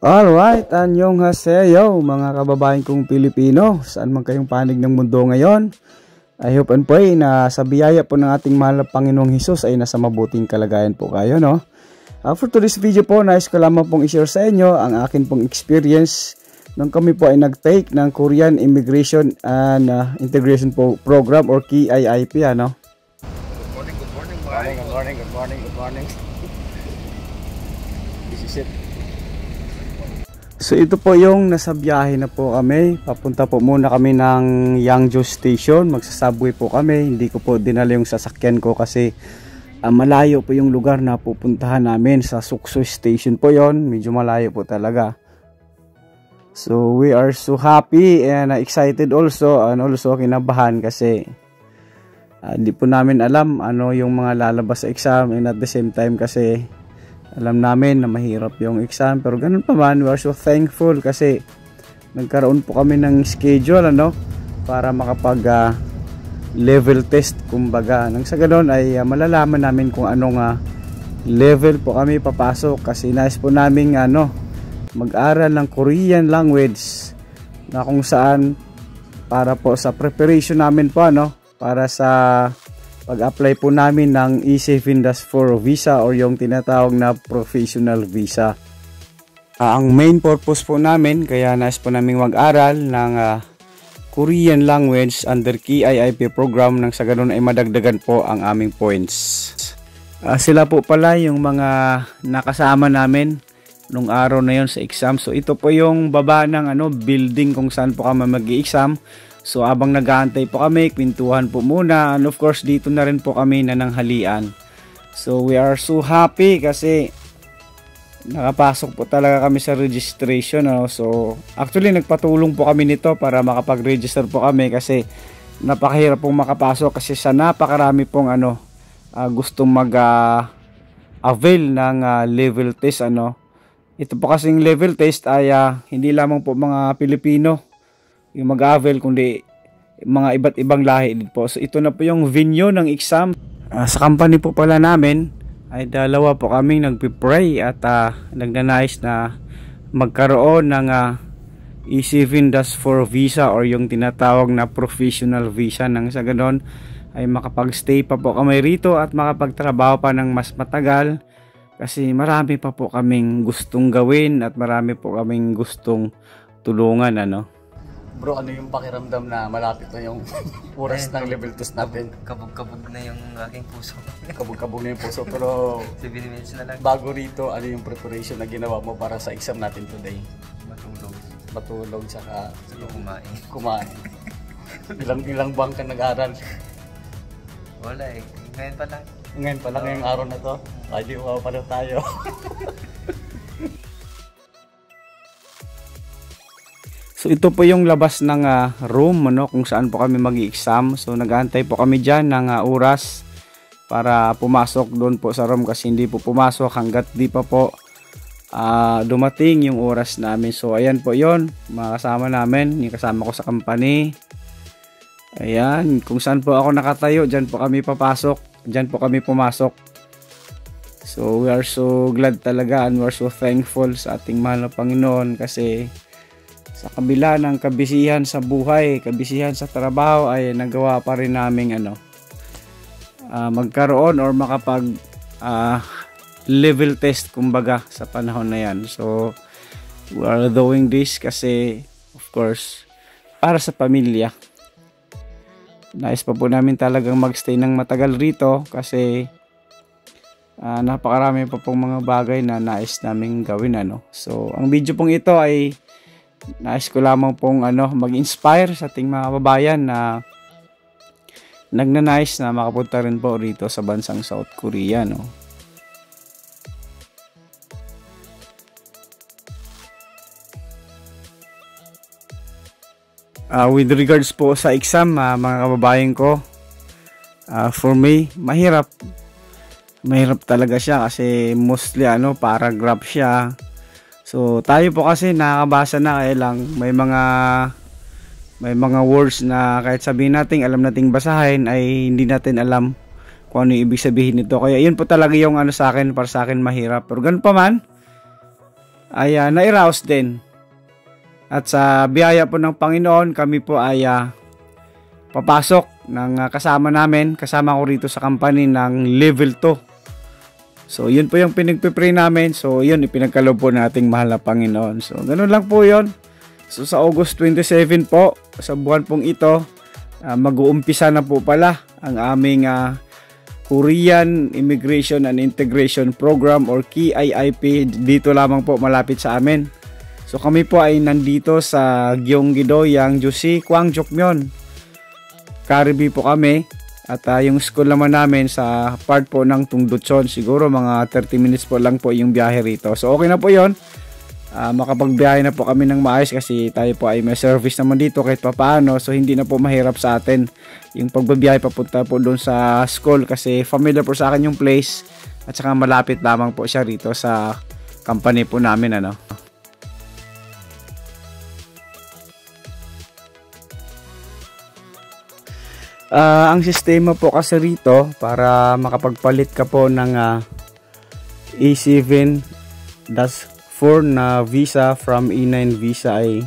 Alright, annyeonghaseyo mga kababayan kong Pilipino, saan man kayong panig ng mundo ngayon. I hope and pray na sa biyaya po ng ating mahal na Panginoong Hesus ay nasa mabuting kalagayan po kayo, no? For today's video po, nais ko lamang pong i-share sa inyo ang akin pong experience nung kami po ay nag-take ng Korean Immigration and Integration Program or KIIP, ano? Good morning. This is it. So ito po yung nasa biyahe na po kami. Papunta po muna kami ng Yangju Station. Magsasubway po kami. Hindi ko po dinala yung sasakyan ko kasi malayo po yung lugar na pupuntahan namin. Sa Sukso Station po yon. Medyo malayo po talaga. So we are so happy and excited also. And also kinabahan kasi hindi po namin alam ano yung mga lalabas sa exam. And at the same time kasi alam namin na mahirap yung exam, pero ganun pa man, we are so thankful kasi nagkaroon po kami ng schedule, ano, para makapag level test, kumbaga. Nang sa ganun ay malalaman namin kung anong level po kami papasok kasi nais po namin mag-aral ng Korean language na kung saan para po sa preparation namin po, para sa pag-apply po namin ng E7-4 visa or yung tinatawag na professional visa. Ang main purpose po namin, kaya nais po namin mag-aral ng Korean language under KIIP program nang sa ganun ay madagdagan po ang aming points. Sila po pala yung mga nakasama namin nung araw na yon sa exam. So ito po yung baba ng building kung saan po kami mag-i-exam. So abang nag-aantay po kami, kwentuhan po muna, and of course dito na rin po kami nananghalian. So we are so happy kasi nakapasok po talaga kami sa registration. So actually nagpatulong po kami nito para makapag-register po kami kasi napakahirap pong makapasok kasi sa napakarami pong gustong mag-avail ng level test. Ito po kasing level test ay hindi lamang po mga Pilipino yung mag-avail, kundi mga iba't ibang lahi din po. So ito na po yung venue ng exam. Sa company po pala namin ay dalawa po kaming nagpipray at nagnanais na magkaroon ng E7-4 visa or yung tinatawag na professional visa. Nang sa ganon ay makapag-stay pa po kami rito at makapagtrabaho pa ng mas matagal kasi marami pa po kaming gustong gawin at marami po kaming gustong tulungan, Bro, ano yung pakiramdam na malapit na yung oras ng level test natin? Kabog-kabog na yung aking puso. Kabog-kabog na yung puso, pero 7 minutes na lang. Bago rito, ano yung preparation na ginawa mo para sa exam natin today? Matulog, saka kumain. Ilang buwan ka nag-aral? Wala eh, ngayon pa lang. Ngayon pa lang ngayong araw na to? Ay, di pa rin tayo. So ito po yung labas ng room kung saan po kami mag-i-exam. So nag-aantay po kami dyan ng oras para pumasok doon po sa room kasi hindi po pumasok hanggat di pa po dumating yung oras namin. So ayan po yon, mga kasama namin, yung kasama ko sa company. Ayan, kung saan po ako nakatayo, dyan po kami papasok, dyan po kami pumasok. So we are so glad talaga and we are so thankful sa ating mahal na Panginoon kasi sa kabila ng kabisihan sa buhay, kabisihan sa trabaho ay nagawa pa rin naming magkaroon or makapag level test kumbaga sa panahon na yan. So we are doing this kasi of course para sa pamilya. Nais pa po namin talagang magstay ng matagal rito kasi napakarami pa pong mga bagay na nais naming gawin. So ang video pong ito ay nais ko lamang pong mag-inspire sa ating mga kababayan na nagnanais na makapunta rin po rito sa bansang South Korea, With regards po sa exam, mga kababayan ko, for me, mahirap talaga siya kasi mostly paragraph siya. So tayo po kasi nakakabasa na kaya lang may mga words na kahit sabihin natin alam nating basahin ay hindi natin alam kung ano yung ibig sabihin nito. Kaya yun po talaga yung sa akin, para sa akin mahirap. Pero ganun pa man, ay nairaos din. At sa biyaya po ng Panginoon, kami po ay papasok ng kasama ko rito sa company ng level 2. So yun po yung pinagpipray namin. So yun, ipinagkaloob po nating mahal na Panginoon. So ganun lang po yun. So sa August 27 po, sa buwan pong ito, mag-uumpisa na po pala ang aming Korean Immigration and Integration Program or KIIP. Dito lamang po malapit sa amin. So kami po ay nandito sa Gyeonggi-do, Yangju-si, Kwangjokmyeon. Karibi po kami at yung school naman namin sa part po ng Tungduchon. Siguro mga 30 minutes po lang po yung biyahe rito. So okay na po yon. Makapagbiyahe na po kami ng maayos kasi tayo po ay may service naman dito kahit papaano. So hindi na po mahirap sa atin yung pagbabiyahe papunta po doon sa school kasi familiar po sa akin yung place at saka malapit lamang po siya rito sa company po namin ano. Ang sistema po kasi rito para makapagpalit ka po ng E7-4 na visa from E9 visa ay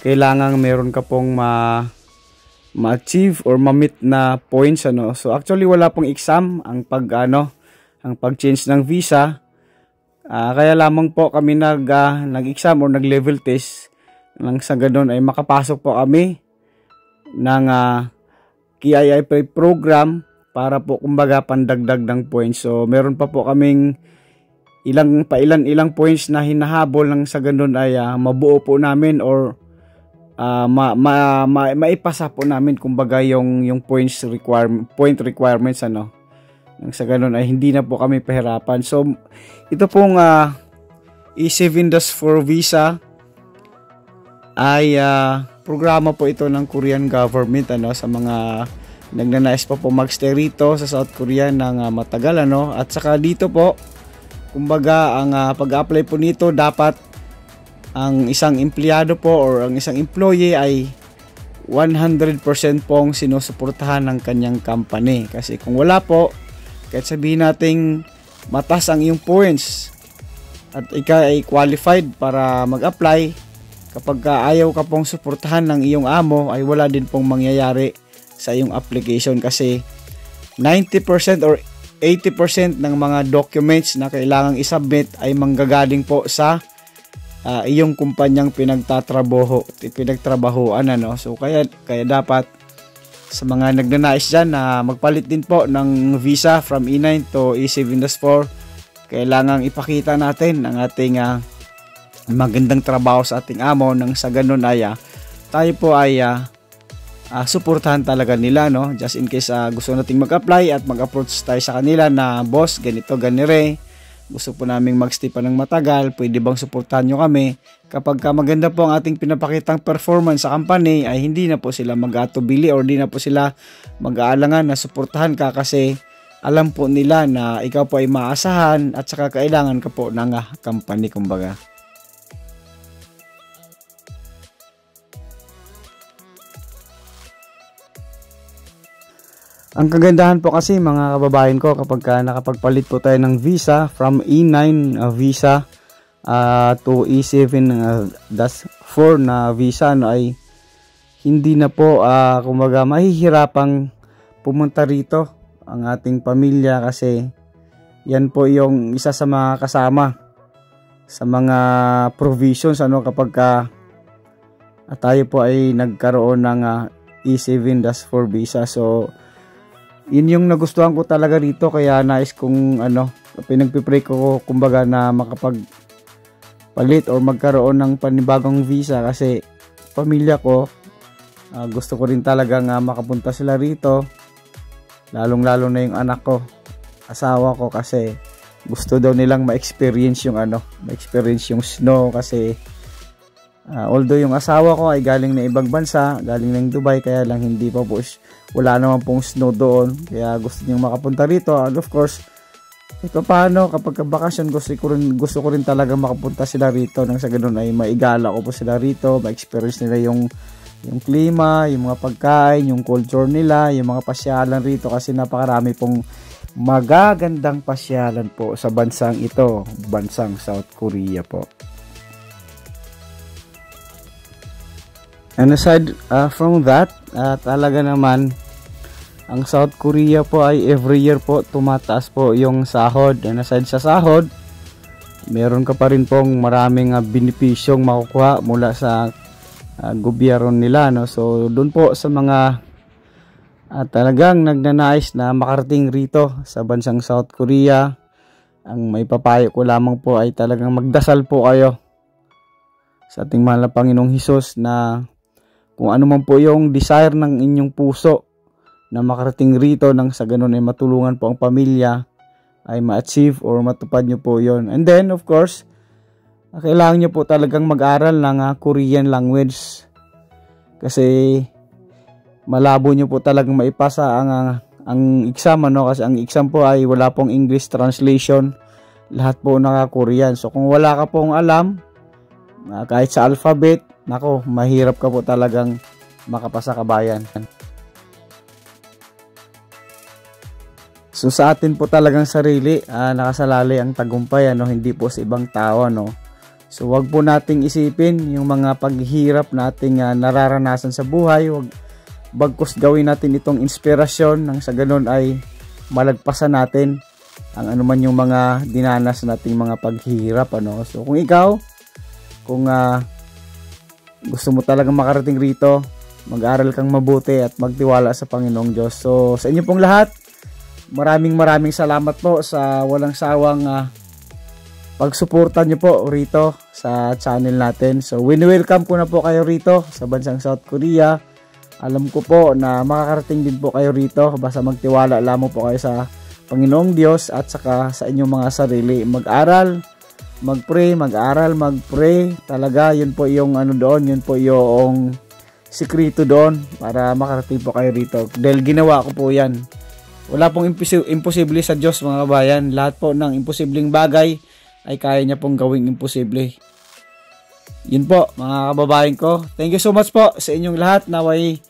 kailangan meron ka pong ma-achieve or ma-meet na points ano. So actually wala pong exam ang pag-change ng visa. Kaya lamang po kami nag-exam or nag-level test nang sa ganun ay makapasok po kami ng KIIP program para po kumbaga pandagdag ng points. So meron pa po kaming ilang points na hinahabol nang sa ganun ay mabuo po namin or maipasa po namin kumbaga yung point requirements ano. Nang sa ganun ay hindi na po kami pahirapan. So ito pong E7-4 visa ay programa po ito ng Korean government ano sa mga nagnanais pa po magstay rito sa South Korea ng matagal ano. At saka dito po kumbaga ang pag-apply po nito dapat ang isang empleyado po or ang isang employee ay 100% pong sinusuportahan ng kanyang company. Kasi kung wala po, kahit sabihin nating mataas ang iyong points at ikaw ay qualified para mag-apply, kapag ayaw ka pong suportahan ng iyong amo ay wala din pong mangyayari sa iyong application kasi 90% or 80% ng mga documents na kailangang isubmit ay manggagaling po sa iyong kumpanyang pinagtrabahuan ano. So kaya dapat sa mga nagnanais dyan na magpalit din po ng visa from E9 to E7-4, kailangang ipakita natin ang ating magandang trabaho sa ating amo nang sa ganun ay tayo po ay suportahan talaga nila no. Just in case gusto nating mag-apply at mag-approach tayo sa kanila na boss ganito ganire, gusto po naming magstay pa ng matagal, pwede bang suportahan nyo kami? Kapag maganda po ang ating pinapakitang performance sa company ay hindi na po sila mag-atubili or hindi na po sila mag-aalangan na suportahan ka kasi alam po nila na ikaw po ay maasahan at saka kailangan ka po ng company kumbaga. Ang kagandahan po kasi mga kababayan ko kapag nakapagpalit po tayo ng visa from E9 visa to E7-4 na visa no, ay hindi na po kumbaga mahihirapang pumunta rito ang ating pamilya kasi yan po yung isa sa mga kasama sa mga provisions ano kapag tayo po ay nagkaroon ng E7-4 visa. So yun yung nagustuhan ko talaga rito kaya nais kong pinagpipray ko kumbaga na makapagpalit or magkaroon ng panibagong visa kasi pamilya ko gusto ko rin talagang makapunta sila rito, lalong lalo na yung anak ko, asawa ko kasi gusto daw nilang ma-experience yung ma-experience yung snow kasi although yung asawa ko ay galing na ibang bansa, galing ng Dubai, kaya lang hindi pa po, wala naman pong snow doon, kaya gusto niyang makapunta rito. And of course, ito paano kapag bakasyon gusto ko rin talaga makapunta sila rito nang sa ganun ay maigala ko po sila rito, ma-experience nila yung klima, yung mga pagkain, yung culture nila, yung mga pasyalan rito kasi napakarami pong magagandang pasyalan po sa bansang ito, bansang South Korea po. And aside from that, talaga naman ang South Korea po ay every year po tumataas po yung sahod. And aside sa sahod, meron ka pa rin pong maraming benepisyong makukuha mula sa gobyerno nila, no? So doon po sa mga talagang nagnanais na makarating rito sa bansang South Korea, ang may papayo ko lamang po ay talagang magdasal po kayo sa ating mahal na Panginoong Hesus na kung ano man po yung desire ng inyong puso na makarating rito nang sa ganun ay matulungan po ang pamilya, ay ma-achieve or matupad nyo po yon. And then of course, kailangan nyo po talagang mag-aral ng Korean language kasi malabo nyo po talagang maipasa ang exam, ano? Kasi ang exam po ay wala pong English translation, lahat po naka-Korean. So kung wala ka pong alam kahit sa alphabet, nako, mahirap ka po talagang makapasa, kabayan. So sa atin po talagang sarili, nakasalali ang tagumpay, ano, hindi po sa ibang tao, ano. So wag po nating isipin yung mga paghihirap nating nararanasan sa buhay, wag bagkus gawin natin itong inspirasyon nang sa ganun ay malagpasan natin ang anuman yung mga dinanas nating mga paghihirap, ano. So kung ikaw, kung gusto mo talagang makarating rito, mag-aral kang mabuti at magtiwala sa Panginoong Diyos. So sa inyo pong lahat, maraming salamat po sa walang sawang pagsuporta nyo po rito sa channel natin. So welcome ko na po kayo rito sa bansang South Korea. Alam ko po na makakarating din po kayo rito, basta magtiwala lamang po kayo sa Panginoong Diyos at saka sa inyong mga sarili. Mag-aral, mag-pray, mag-aral, mag-pray. Talaga, yun po yung ano doon, yun po yung sikreto doon para makarating po kayo rito. Dahil ginawa ko po yan. Wala pong imposible sa Diyos, mga kabayan. Lahat po ng imposibleng bagay ay kaya niya pong gawing imposible. Yun po, mga kababayan ko. Thank you so much po sa inyong lahat. Naway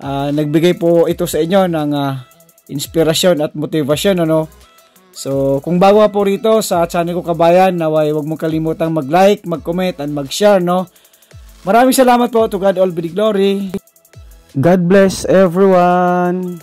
nagbigay po ito sa inyo ng inspirasyon at motivasyon, ano. So, kung bago po rito sa channel ko, kabayan, naway huwag mong kalimutang mag-like, mag-comment, and mag-share, no. Maraming salamat po. To God all be the glory. God bless everyone.